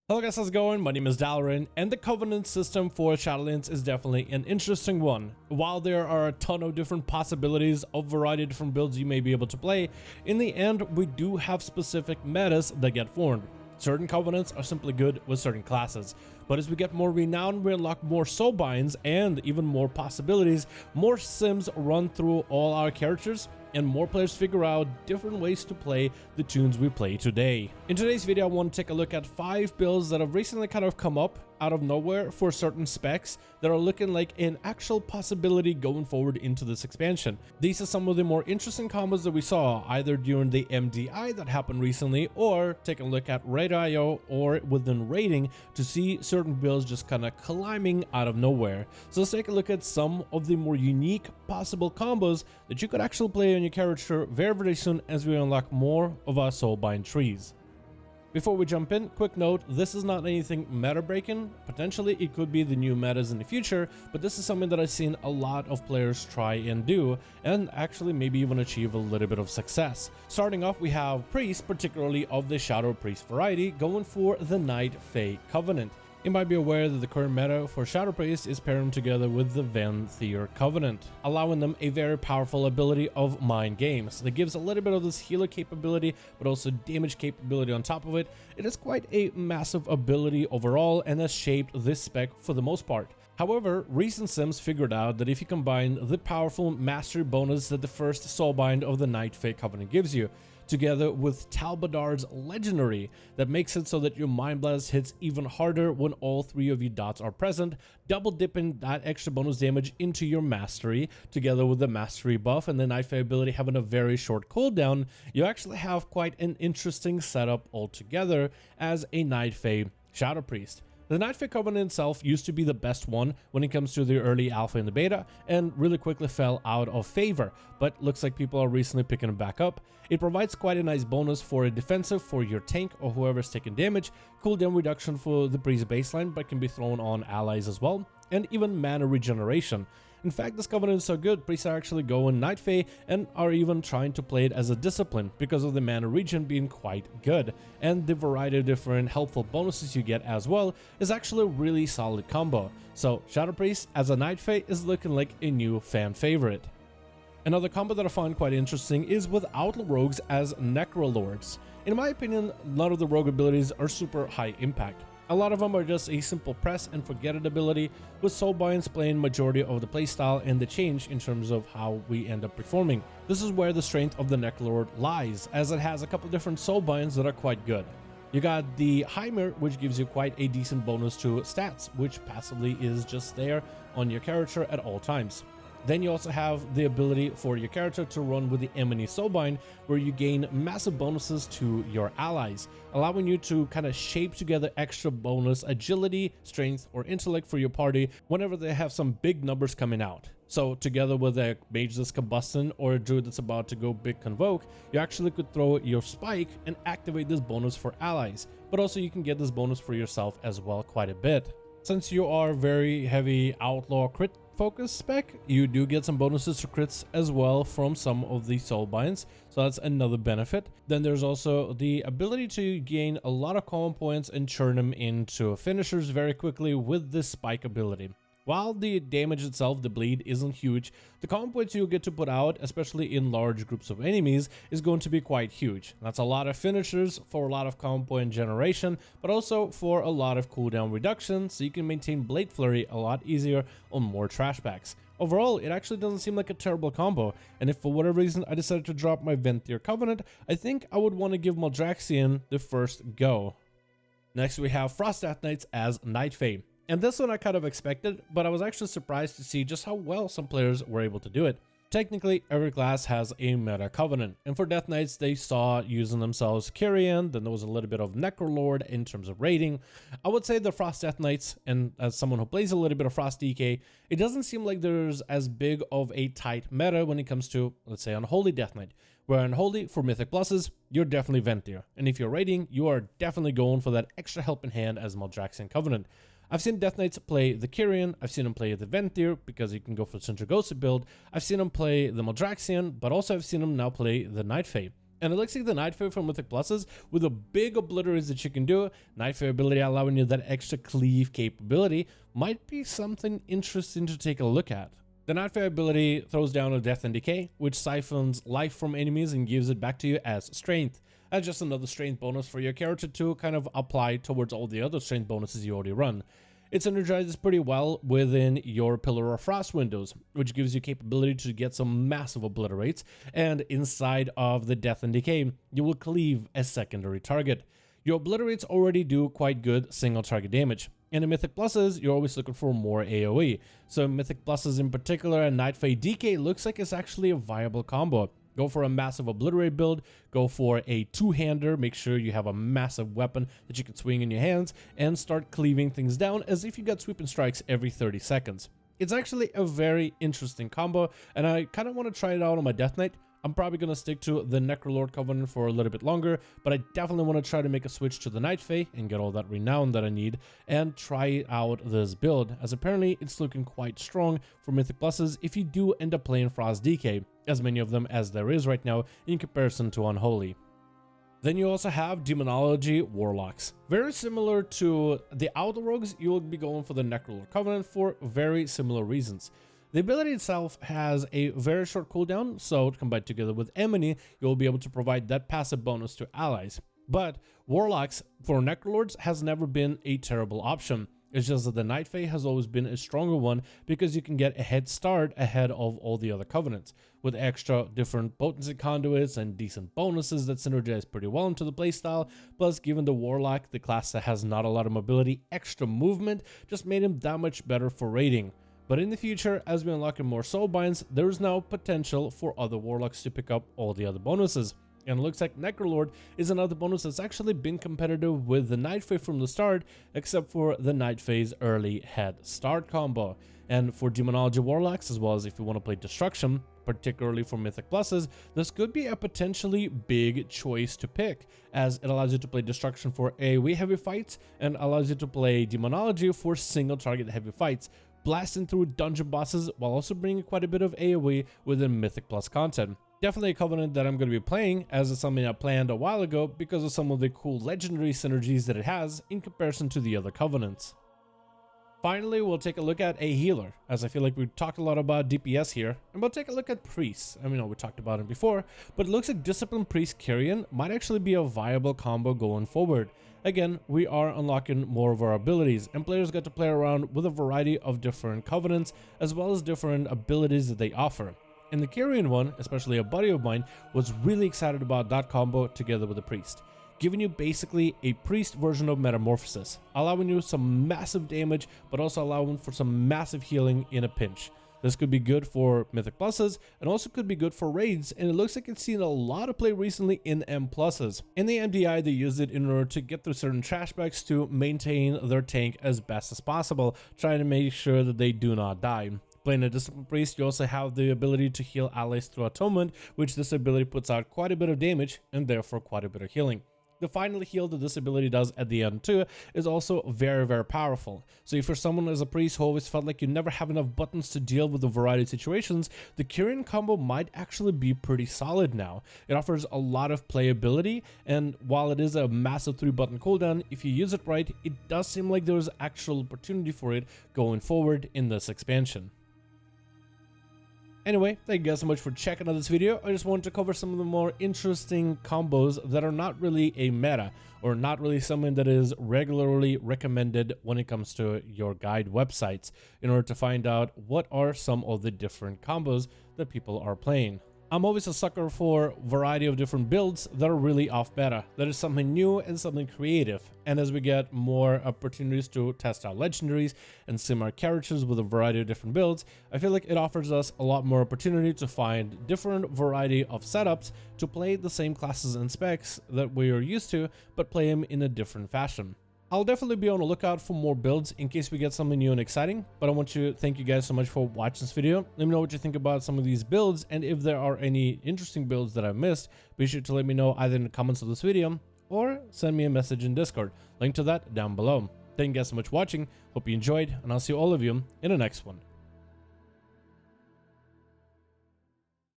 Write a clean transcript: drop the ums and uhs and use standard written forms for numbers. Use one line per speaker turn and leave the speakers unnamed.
Hello guys, how's it going? My name is Dalaran, and the Covenant system for Shadowlands is definitely an interesting one. While there are a ton of different possibilities of variety of different builds you may be able to play, in the end we do have specific metas that get formed. Certain Covenants are simply good with certain classes, but as we get more renowned, we unlock more soulbinds and even more possibilities, more sims run through all our characters, and more players figure out different ways to play the tunes we play today. In today's video, I want to take a look at 5 builds that have recently kind of come up out of nowhere for certain specs that are looking like an actual possibility going forward into this expansion. These are some of the more interesting combos that we saw either during the MDI that happened recently, or taking a look at Raid.io or within raiding to see certain builds just kind of climbing out of nowhere. So let's take a look at some of the more unique possible combos that you could actually play on your character very soon as we unlock more of our soulbind trees. Before we jump in, quick note, this is not anything meta breaking. Potentially it could be the new metas in the future, but this is something that I've seen a lot of players try and do, and actually maybe even achieve a little bit of success. Starting off, we have priests, particularly of the Shadow Priest variety, going for the Night Fae Covenant. You might be aware that the current meta for Shadow Priest is pairing together with the Venthyr Covenant, allowing them a very powerful ability of Mind Games that gives a little bit of this healer capability, but also damage capability on top of it. It is quite a massive ability overall and has shaped this spec for the most part. However, recent sims figured out that if you combine the powerful mastery bonus that the first soulbind of the Night Fae Covenant gives you, together with Talbadar's legendary that makes it so that your Mind Blast hits even harder when all 3 of your dots are present, double dipping that extra bonus damage into your mastery, together with the mastery buff and the Night Fae ability having a very short cooldown, you actually have quite an interesting setup altogether as a Night Fae Shadow Priest. The Night Fae Covenant itself used to be the best one when it comes to the early alpha and the beta, and really quickly fell out of favor, but looks like people are recently picking it back up. It provides quite a nice bonus for a defensive for your tank or whoever's taking damage, cooldown reduction for the priest baseline, but can be thrown on allies as well, and even mana regeneration. In fact, this Covenant is so good, priests are actually going Night Fae and are even trying to play it as a discipline because of the mana regen being quite good, and the variety of different helpful bonuses you get as well is actually a really solid combo. So Shadow Priest as a Night Fae is looking like a new fan favorite. Another combo that I find quite interesting is with Outlaw rogues as Necro Lords. In my opinion, none of the rogue abilities are super high impact. A lot of them are just a simple press and forget it ability, with soulbinds playing majority of the playstyle and the change in terms of how we end up performing. This is where the strength of the Necro Lord lies, as it has a couple different soulbinds that are quite good. You got the Heimer, which gives you quite a decent bonus to stats, which passively is just there on your character at all times. Then you also have the ability for your character to run with the Emini Soulbind, where you gain massive bonuses to your allies, allowing you to kind of shape together extra bonus agility, strength, or intellect for your party whenever they have some big numbers coming out. So together with a mage that's combusting or a druid that's about to go big convoke, you actually could throw your spike and activate this bonus for allies, but also you can get this bonus for yourself as well quite a bit. Since you are very heavy outlaw crit focus spec, you do get some bonuses to crits as well from some of the soulbinds, so that's another benefit. Then there's also the ability to gain a lot of common points and churn them into finishers very quickly with this spike ability. While the damage itself, the bleed, isn't huge, the common points you'll get to put out, especially in large groups of enemies, is going to be quite huge. That's a lot of finishers for a lot of common point generation, but also for a lot of cooldown reduction, so you can maintain Blade Flurry a lot easier on more trash packs. Overall, it actually doesn't seem like a terrible combo, and if for whatever reason I decided to drop my Venthyr Covenant, I think I would want to give Maldraxian the first go. Next we have Frost Death Knights as Night Fae. And this one I kind of expected, but I was actually surprised to see just how well some players were able to do it. Technically, every class has a meta covenant, and for Death Knights they saw using themselves Kyrian, then there was a little bit of Necro Lord in terms of rating. I would say the Frost Death Knights, and as someone who plays a little bit of Frost DK, it doesn't seem like there's as big of a tight meta when it comes to, let's say, Unholy Death Knight. Where Unholy, for Mythic Pluses, you're definitely Venthyr, and if you're raiding, you are definitely going for that extra helping hand as Maldraxian Covenant. I've seen Death Knights play the Kyrian, I've seen them play the Venthyr because you can go for the Sindragosa build, I've seen them play the Maldraxian, but also I've seen them now play the Night Fae. And it looks like the Night Fae from Mythic Pluses with the big obliterates that you can do, Night Fae ability allowing you that extra cleave capability, might be something interesting to take a look at. The Night Fae ability throws down a Death and Decay, which siphons life from enemies and gives it back to you as strength. That's just another strength bonus for your character to kind of apply towards all the other strength bonuses you already run. It synergizes pretty well within your Pillar of Frost windows, which gives you capability to get some massive obliterates, and inside of the Death and Decay, you will cleave a secondary target. Your obliterates already do quite good single target damage. And in Mythic Pluses, you're always looking for more AoE. So Mythic Pluses in particular and Night Fae DK looks like it's actually a viable combo. Go for a massive obliterate build, go for a two-hander, make sure you have a massive weapon that you can swing in your hands, and start cleaving things down as if you got sweeping strikes every 30 seconds. It's actually a very interesting combo, and I kind of want to try it out on my Death Knight. I'm probably going to stick to the Necro Covenant for a little bit longer, but I definitely want to try to make a switch to the Night Fae and get all that renown that I need and try out this build, as apparently it's looking quite strong for Mythic Pluses if you do end up playing Frost DK, as many of them as there is right now in comparison to Unholy. Then you also have Demonology Warlocks. Very similar to the Outlaw Rogues, you will be going for the Necro Covenant for very similar reasons. The ability itself has a very short cooldown, so combined together with Emony, you'll be able to provide that passive bonus to allies. But Warlocks for Necrolords has never been a terrible option. It's just that the Night Fae has always been a stronger one because you can get a head start ahead of all the other covenants, with extra different potency conduits and decent bonuses that synergize pretty well into the playstyle. Plus, given the Warlock, the class that has not a lot of mobility, extra movement just made him that much better for raiding. But in the future, as we unlock more soulbinds, there is now potential for other warlocks to pick up all the other bonuses. And it looks like Necrolord is another bonus that's actually been competitive with the Night Fae from the start, except for the Night Fae's early head start combo. And for Demonology Warlocks, as well as if you want to play Destruction, particularly for Mythic Pluses, this could be a potentially big choice to pick, as it allows you to play Destruction for AoE heavy fights and allows you to play Demonology for single target heavy fights, blasting through dungeon bosses while also bringing quite a bit of AoE within Mythic Plus content. Definitely a covenant that I'm going to be playing, as it's something I planned a while ago because of some of the cool legendary synergies that it has in comparison to the other covenants. Finally, we'll take a look at a healer, as I feel like we've talked a lot about DPS here, and we'll take a look at priests. I mean, we talked about it before, but it looks like Discipline Priest Kyrian might actually be a viable combo going forward. Again, we are unlocking more of our abilities, and players get to play around with a variety of different covenants, as well as different abilities that they offer. And the Kyrian one, especially a buddy of mine, was really excited about that combo together with the priest, giving you basically a priest version of Metamorphosis, allowing you some massive damage, but also allowing for some massive healing in a pinch. This could be good for Mythic Pluses, and also could be good for raids, and it looks like it's seen a lot of play recently in M Pluses. In the MDI, they used it in order to get through certain trash bags to maintain their tank as best as possible, trying to make sure that they do not die. Playing a Discipline Priest, you also have the ability to heal allies through Atonement, which this ability puts out quite a bit of damage, and therefore quite a bit of healing. The final heal that this ability does at the end too is also very, very powerful. So if you're someone as a priest who always felt like you never have enough buttons to deal with a variety of situations, the Kyrian combo might actually be pretty solid now. It offers a lot of playability, and while it is a massive 3-button cooldown, if you use it right, it does seem like there's actual opportunity for it going forward in this expansion. Anyway, thank you guys so much for checking out this video. I just wanted to cover some of the more interesting combos that are not really a meta, or not really something that is regularly recommended when it comes to your guide websites, in order to find out what are some of the different combos that people are playing. I'm always a sucker for variety of different builds that are really off meta. That is something new and something creative. And as we get more opportunities to test out legendaries and sim our characters with a variety of different builds, I feel like it offers us a lot more opportunity to find different variety of setups to play the same classes and specs that we are used to, but play them in a different fashion. I'll definitely be on the lookout for more builds in case we get something new and exciting, but I want to thank you guys so much for watching this video. Let me know what you think about some of these builds, and if there are any interesting builds that I missed, be sure to let me know either in the comments of this video or send me a message in Discord. Link to that down below. Thank you guys so much for watching, hope you enjoyed, and I'll see all of you in the next one.